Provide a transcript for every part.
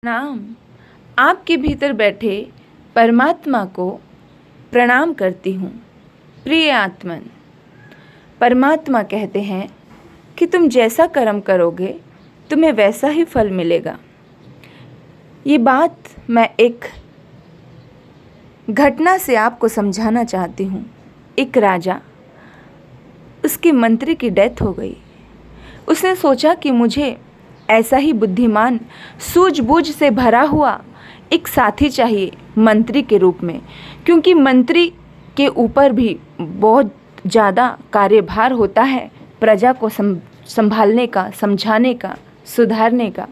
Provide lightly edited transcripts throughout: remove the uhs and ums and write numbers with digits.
नाम आपके भीतर बैठे परमात्मा को प्रणाम करती हूँ। प्रिय आत्मन, परमात्मा कहते हैं कि तुम जैसा कर्म करोगे तुम्हें वैसा ही फल मिलेगा। ये बात मैं एक घटना से आपको समझाना चाहती हूँ। एक राजा, उसके मंत्री की डेथ हो गई। उसने सोचा कि मुझे ऐसा ही बुद्धिमान, सूझबूझ से भरा हुआ एक साथी चाहिए मंत्री के रूप में, क्योंकि मंत्री के ऊपर भी बहुत ज़्यादा कार्यभार होता है प्रजा को संभालने का, समझाने का, सुधारने का।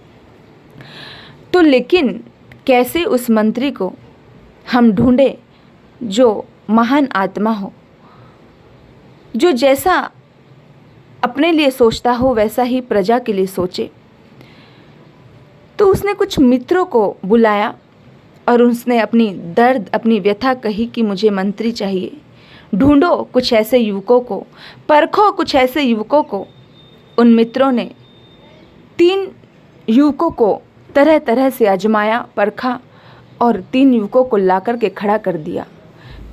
तो लेकिन कैसे उस मंत्री को हम ढूंढे जो महान आत्मा हो, जो जैसा अपने लिए सोचता हो वैसा ही प्रजा के लिए सोचे। तो उसने कुछ मित्रों को बुलाया और उसने अपनी दर्द, अपनी व्यथा कही कि मुझे मंत्री चाहिए, ढूंढो कुछ ऐसे युवकों को, परखो कुछ ऐसे युवकों को। उन मित्रों ने 3 युवकों को तरह तरह से आजमाया, परखा और 3 युवकों को ला कर के खड़ा कर दिया।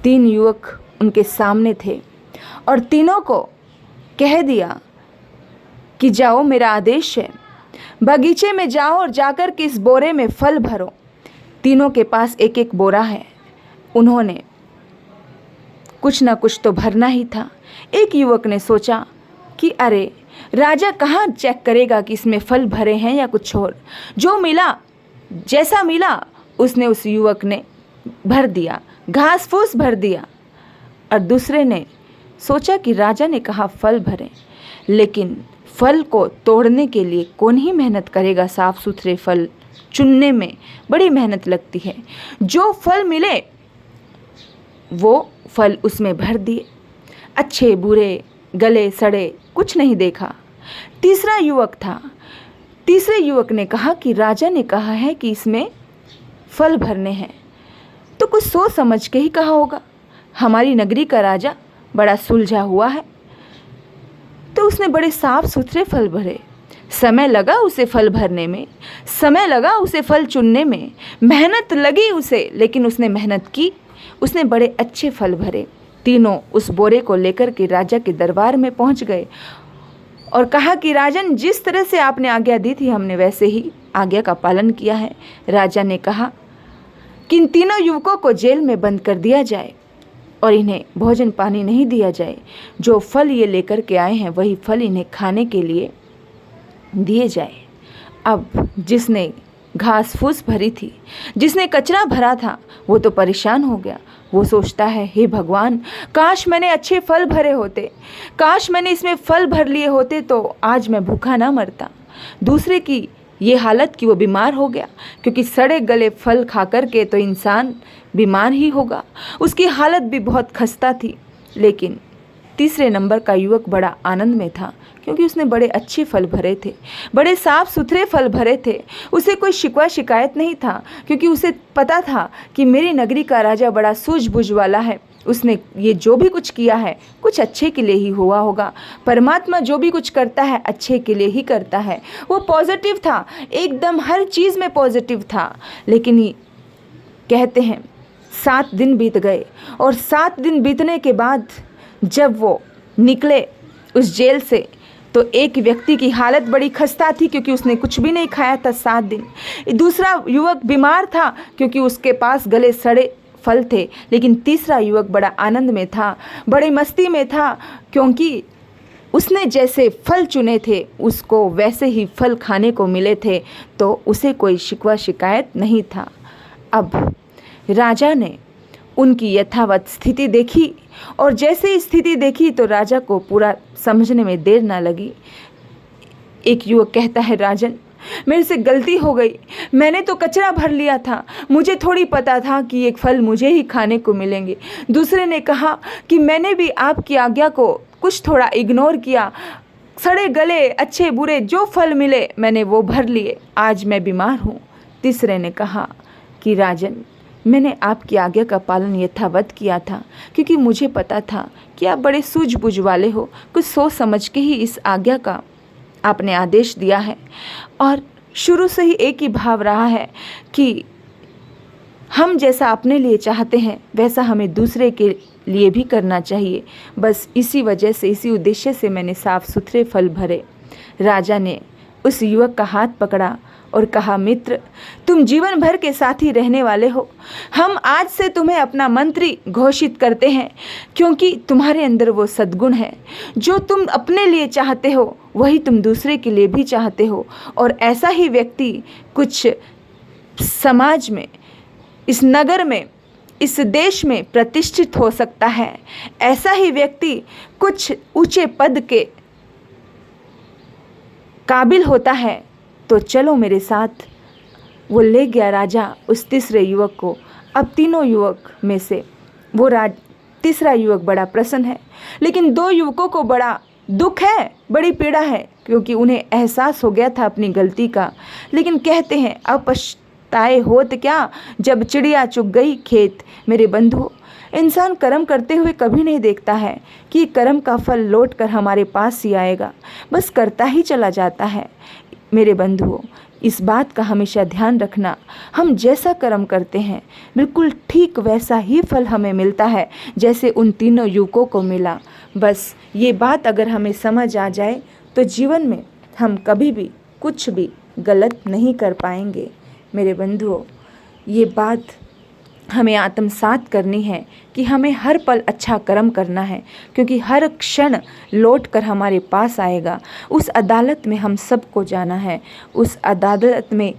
3 युवक उनके सामने थे और तीनों को कह दिया कि जाओ, मेरा आदेश है, बगीचे में जाओ और जाकर के इस बोरे में फल भरो। तीनों के पास एक एक बोरा है। उन्होंने कुछ ना कुछ तो भरना ही था। एक युवक ने सोचा कि अरे, राजा कहाँ चेक करेगा कि इसमें फल भरे हैं या कुछ और। जो मिला, जैसा मिला उसने उस युवक ने भर दिया, घास फूस भर दिया। और दूसरे ने सोचा कि राजा ने कहा फल भरें, लेकिन फल को तोड़ने के लिए कौन ही मेहनत करेगा। साफ सुथरे फल चुनने में बड़ी मेहनत लगती है। जो फल मिले वो फल उसमें भर दिए। अच्छे बुरे, गले सड़े, कुछ नहीं देखा। तीसरा युवक था। तीसरे युवक ने कहा कि राजा ने कहा है कि इसमें फल भरने हैं, तो कुछ सोच समझ के ही कहा होगा। हमारी नगरी का राजा बड़ा सुलझा हुआ है। तो उसने बड़े साफ सुथरे फल भरे। समय लगा उसे फल भरने में, समय लगा उसे फल चुनने में, मेहनत लगी उसे, लेकिन उसने मेहनत की। उसने बड़े अच्छे फल भरे। तीनों उस बोरे को लेकर के राजा के दरबार में पहुंच गए और कहा कि राजन, जिस तरह से आपने आज्ञा दी थी हमने वैसे ही आज्ञा का पालन किया है। राजा ने कहा कि इन तीनों युवकों को जेल में बंद कर दिया जाए और इन्हें भोजन पानी नहीं दिया जाए। जो फल ये लेकर के आए हैं वही फल इन्हें खाने के लिए दिए जाए। अब जिसने घास फूस भरी थी, जिसने कचरा भरा था, वो तो परेशान हो गया। वो सोचता है, हे भगवान, काश मैंने अच्छे फल भरे होते, काश मैंने इसमें फल भर लिए होते तो आज मैं भूखा ना मरता। दूसरे की ये हालत कि वो बीमार हो गया, क्योंकि सड़े गले फल खा कर के तो इंसान बीमार ही होगा। उसकी हालत भी बहुत खस्ता थी। लेकिन तीसरे नंबर का युवक बड़ा आनंद में था, क्योंकि उसने बड़े अच्छे फल भरे थे, बड़े साफ सुथरे फल भरे थे। उसे कोई शिकवा शिकायत नहीं था, क्योंकि उसे पता था कि मेरी नगरी का राजा बड़ा सूझबूझ वाला है। उसने ये जो भी कुछ किया है कुछ अच्छे के लिए ही हुआ होगा। परमात्मा जो भी कुछ करता है अच्छे के लिए ही करता है। वो पॉजिटिव था, एकदम हर चीज़ में पॉजिटिव था। लेकिन ये कहते हैं 7 दिन बीत गए और 7 दिन बीतने के बाद जब वो निकले उस जेल से, तो एक व्यक्ति की हालत बड़ी खस्ता थी, क्योंकि उसने कुछ भी नहीं खाया था 7 दिन। दूसरा युवक बीमार था, क्योंकि उसके पास गले सड़े फल थे। लेकिन तीसरा युवक बड़ा आनंद में था, बड़ी मस्ती में था, क्योंकि उसने जैसे फल चुने थे उसको वैसे ही फल खाने को मिले थे, तो उसे कोई शिकवा शिकायत नहीं था। अब राजा ने उनकी यथावत स्थिति देखी और जैसे ही स्थिति देखी तो राजा को पूरा समझने में देर ना लगी। एक युवक कहता है, राजन, मेरे से गलती हो गई, मैंने तो कचरा भर लिया था, मुझे थोड़ी पता था कि ये फल मुझे ही खाने को मिलेंगे। दूसरे ने कहा कि मैंने भी आपकी आज्ञा को कुछ थोड़ा इग्नोर किया, सड़े गले अच्छे बुरे जो फल मिले मैंने वो भर लिए, आज मैं बीमार हूँ। तीसरे ने कहा कि राजन, मैंने आपकी आज्ञा का पालन यथावत किया था, क्योंकि मुझे पता था कि आप बड़े सूझबूझ वाले हो। कुछ सोच समझ के ही इस आज्ञा का आपने आदेश दिया है और शुरू से ही एक ही भाव रहा है कि हम जैसा अपने लिए चाहते हैं वैसा हमें दूसरे के लिए भी करना चाहिए। बस इसी वजह से, इसी उद्देश्य से मैंने साफ सुथरे फल भरे। राजा ने उस युवक का हाथ पकड़ा और कहा, मित्र, तुम जीवन भर के साथी रहने वाले हो। हम आज से तुम्हें अपना मंत्री घोषित करते हैं, क्योंकि तुम्हारे अंदर वो सद्गुण है। जो तुम अपने लिए चाहते हो वही तुम दूसरे के लिए भी चाहते हो। और ऐसा ही व्यक्ति कुछ समाज में, इस नगर में, इस देश में प्रतिष्ठित हो सकता है। ऐसा ही व्यक्ति कुछ ऊंचे पद के काबिल होता है। तो चलो मेरे साथ। वो ले गया राजा उस तीसरे युवक को। अब तीनों युवक में से वो तीसरा युवक बड़ा प्रसन्न है, लेकिन 2 युवकों को बड़ा दुख है, बड़ी पीड़ा है, क्योंकि उन्हें एहसास हो गया था अपनी गलती का। लेकिन कहते हैं, अब पछताए होत क्या, जब चिड़िया चुग गई खेत। मेरे बंधुओं, इंसान कर्म करते हुए कभी नहीं देखता है कि कर्म का फल लौट कर हमारे पास ही आएगा, बस करता ही चला जाता है। मेरे बंधुओं, इस बात का हमेशा ध्यान रखना, हम जैसा कर्म करते हैं बिल्कुल ठीक वैसा ही फल हमें मिलता है जैसे उन तीनों युवकों को मिला। बस ये बात अगर हमें समझ आ जाए तो जीवन में हम कभी भी कुछ भी गलत नहीं कर पाएंगे। मेरे बंधुओं, ये बात हमें आत्मसात करनी है कि हमें हर पल अच्छा कर्म करना है, क्योंकि हर क्षण लौट कर हमारे पास आएगा। उस अदालत में हम सबको जाना है। उस अदालत में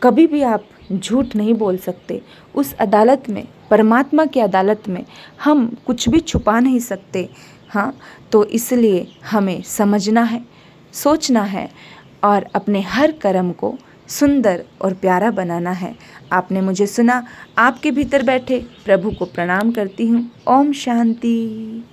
कभी भी आप झूठ नहीं बोल सकते। उस अदालत में, परमात्मा की अदालत में, हम कुछ भी छुपा नहीं सकते। हाँ, तो इसलिए हमें समझना है, सोचना है और अपने हर कर्म को सुंदर और प्यारा बनाना है। आपने मुझे सुना, आपके भीतर बैठे प्रभु को प्रणाम करती हूँ। ओम शांति।